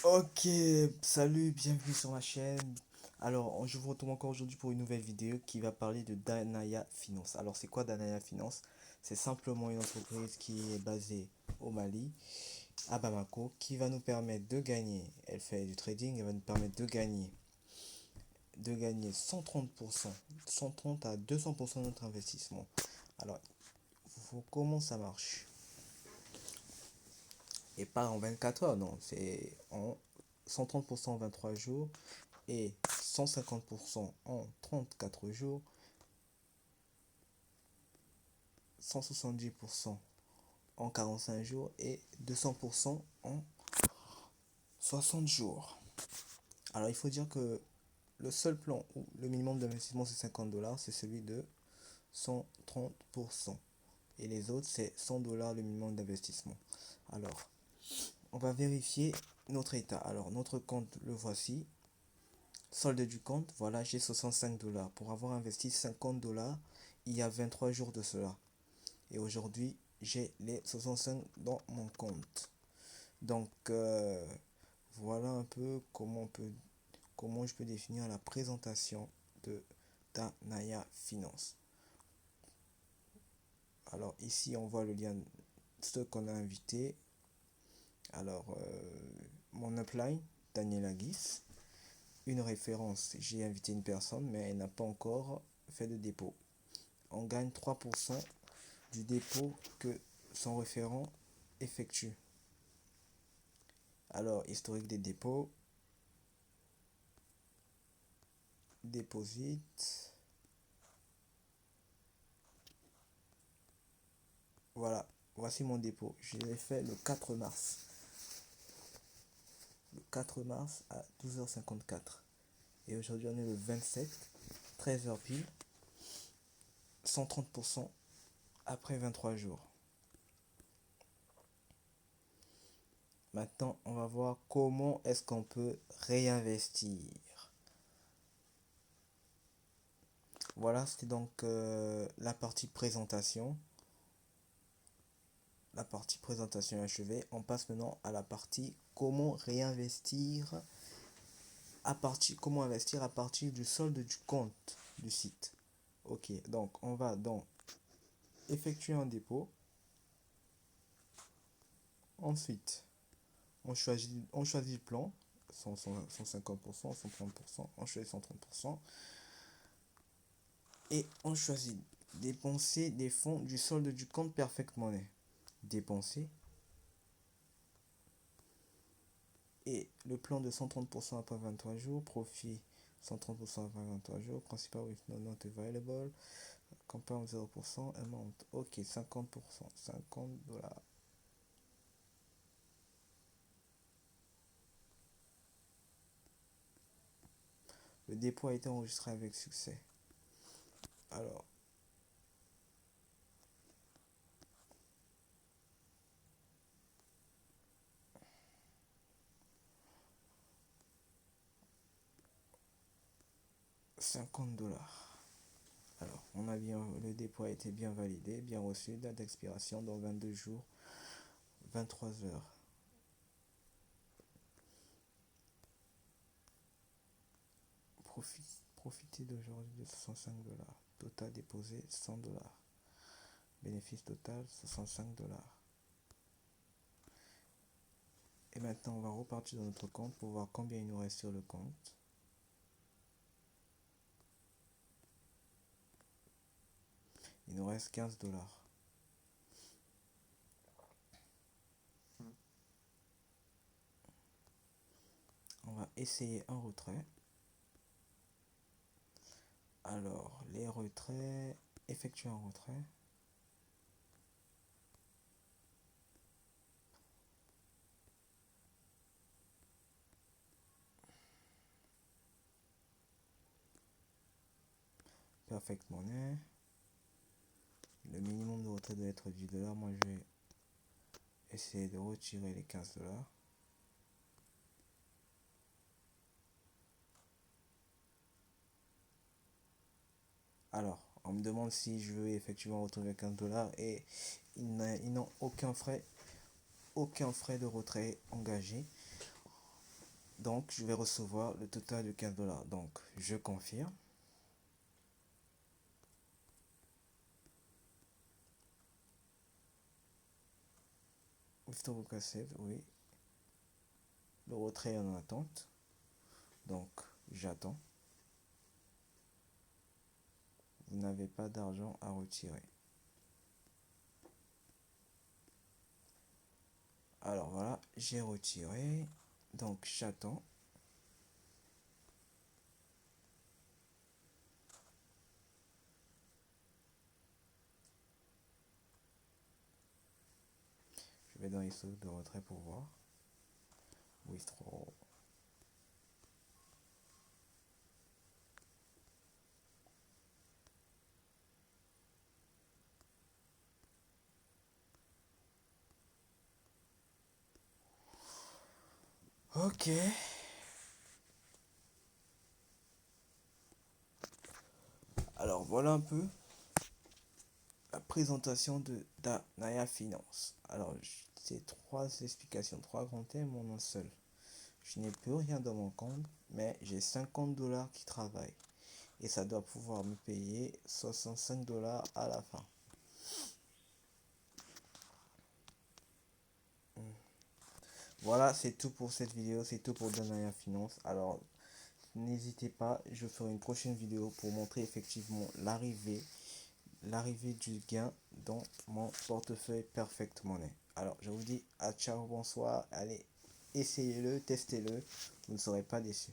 Ok, salut, bienvenue sur ma chaîne. Alors, je vous retrouve encore aujourd'hui pour une nouvelle vidéo qui va parler de Danaya Finance. Alors, c'est quoi Danaya Finance? C'est simplement une entreprise qui est basée au Mali, à Bamako, qui va nous permettre de gagner. Elle fait du trading, elle va nous permettre de gagner 130%, 130 à 200% de notre investissement. Alors, comment ça marche? Et pas en 24 heures, non, c'est en 130% en 23 jours et 150% en 34 jours, 170% en 45 jours et 200% en 60 jours. Alors il faut dire que le seul plan où le minimum d'investissement c'est 50 dollars, c'est celui de 130%. Et les autres c'est 100 dollars le minimum d'investissement. Alors on va vérifier notre état. Alors notre compte le voici. Solde du compte, voilà, j'ai 65 dollars. Pour avoir investi 50 dollars il y a 23 jours de cela. Et aujourd'hui, j'ai les 65 dans mon compte. Donc, voilà un peu comment je peux définir la présentation de Danaya Finance. Alors, ici, on voit le lien, ceux qu'on a invités. Alors, mon upline, Daniel Aguis. Une référence, j'ai invité une personne, mais elle n'a pas encore fait de dépôt. On gagne 3% du dépôt que son référent effectue. Alors, historique des dépôts, déposite. Voilà, voici mon dépôt. Je l'ai fait le 4 mars. Le 4 mars à 12h54. Et aujourd'hui, on est le 27, 13h pile. 130% après 23 jours. Maintenant, on va voir comment est-ce qu'on peut réinvestir. Voilà, c'était donc la partie présentation. La partie présentation achevée. On passe maintenant à la partie comment réinvestir comment investir à partir du solde du compte du site. Ok, donc on va donc effectuer un dépôt. Ensuite, on choisit le plan, 150%, 130%, on choisit 130%. Et on choisit dépenser des fonds du solde du compte Perfect Money. Dépenser. Et le plan de 130% après 23 jours, profit 130% après 23 jours, principal with no not available, compound 0%, amount, ok, 50%, 50 dollars. Le dépôt a été enregistré avec succès. Alors, $50. Alors, le dépôt a été bien validé, bien reçu, date d'expiration dans 22 jours, 23 heures. Profitez d'aujourd'hui de 65 dollars. Total déposé 100 dollars. Bénéfice total 65 dollars. Et maintenant, on va repartir dans notre compte pour voir combien il nous reste sur le compte. Il nous reste 15 dollars. On va essayer un retrait. Alors, les retraits, effectuer un retrait. Perfect Money. Le minimum de retrait doit être 10 dollars. Moi, je vais essayer de retirer les 15 dollars. Alors, on me demande si je veux effectivement retrouver 15 dollars et ils n'ont aucun frais de retrait engagé. Donc, je vais recevoir le total de 15 dollars. Donc, je confirme. Withdraw cassette, oui. Le retrait en attente. Donc, j'attends. Vous n'avez pas d'argent à retirer. Alors voilà, j'ai retiré. Donc, j'attends. Je vais dans l'historique de retrait pour voir. Withdraw. Ok. Alors voilà un peu la présentation de Danaya Finance. Alors c'est trois explications, trois grands thèmes en un seul. Je n'ai plus rien dans mon compte, mais j'ai 50 dollars qui travaillent. Et ça doit pouvoir me payer 65 dollars à la fin. Voilà, c'est tout pour cette vidéo, c'est tout pour Danaya Finance. Alors, n'hésitez pas, je ferai une prochaine vidéo pour montrer effectivement l'arrivée du gain dans mon portefeuille Perfect Money. Alors, je vous dis à ciao, bonsoir. Allez, essayez-le, testez-le, vous ne serez pas déçus.